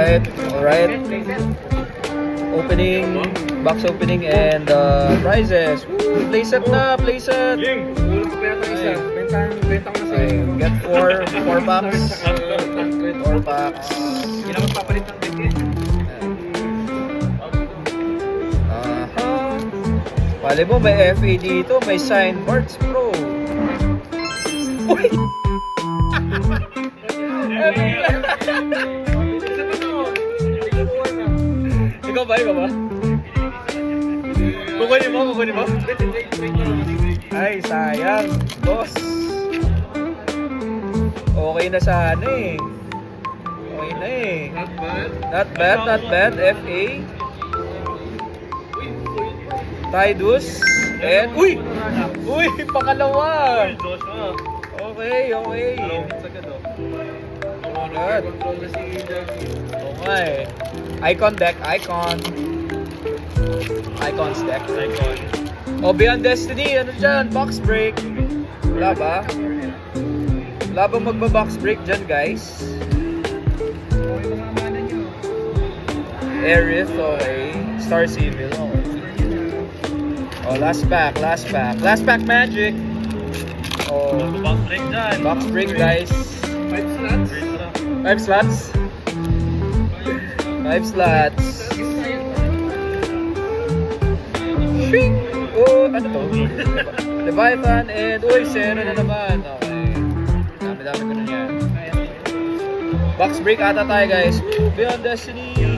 Alright. Opening, box opening and prizes. Woo, playset na, playset. Benta ko na sa'yo. Okay, get 4 packs. 4 packs. Hindi na magpapalit ng ticket. Pali mo, may FA dito, may signboards, bro. Uy! Ikaw ba? Kukunin mo? Ay, sayang, boss. Okay na sana eh. Okay na eh. Not bad, FA. Tidus. And, uy, pangalawa. Okay. Oh God. Okay. Icons deck. Oh, Beyond Destiny, ano dyan? Box break. Wala ba? Wala bang magba-box break dyan, guys? Aerith, okay. Star Civil, okay. Oh, last pack magic. Oh, Box break dyan. box break, guys. 5 slots. 5 slots. Shing! Oh, ano to? Leviathan and Zero na naman. Okay. Dami ko na yan. Box break ata tayo, guys. Beyond Destiny.